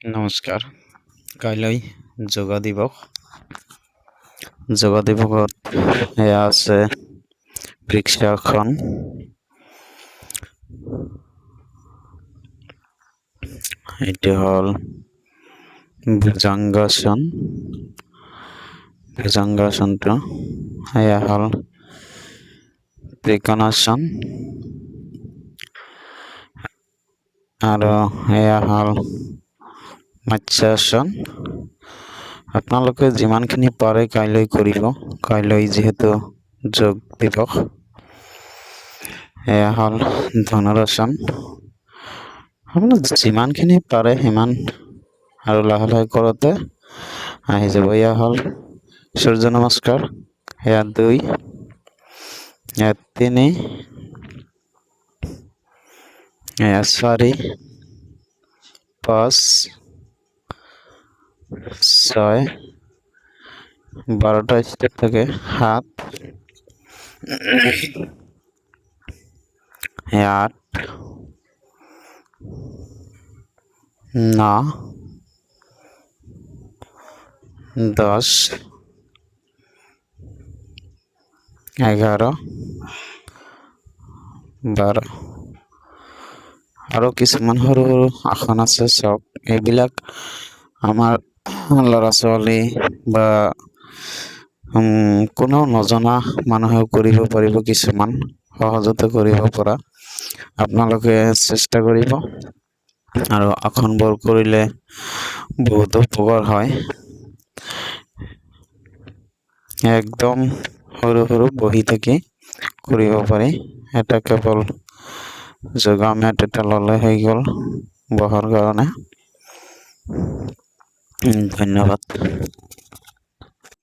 নমস্কাৰ। কাইলৈ যোগ দিৱস। যোগ দিৱসত এয়া আছে বৃক্ষাসন, এইটো হ'ল ভুজংগাসন। ভুজংগাসনটো এয়া হ'ল ত্ৰিকোণাসন আৰু এয়া হ'ল মৎস্যাসন। আপোনালোকে যিমানখিনি পাৰে কাইলৈ কৰিব। কাইলৈ যিহেতু যোগ দিৱস। এয়া হ'ল ধনুৰাসন। আপোনালোক যিমানখিনি পাৰে সিমান আৰু লাহে লাহে কৰোঁতে আহি যাব। এয়া হ'ল সূৰ্য নমস্কাৰ। এয়া 2, এয়া 3, এয়া 4, 5, 6, 12টা স্টেপ থাকে। 7, 8, 9, 10, 11, 12 আৰু কিছুমান সৰু সৰু আসন আছে। চাওক, এইবিলাক আমাৰ ল'ৰা ছোৱালী বা কোনো নজনা মানুহেও কৰিব পাৰিব। কিছুমান সহজতে কৰিব পৰা। আপোনালোকে চেষ্টা কৰিব আৰু আসনবোৰ কৰিলে বহুত উপকাৰ হয়। একদম সৰু সৰু বহি থাকি কৰিব পাৰি। এটা কেৱল যোগা মেট এটা ল'লে হৈ গ'ল বহাৰ কাৰণে। ধন্যবাদ।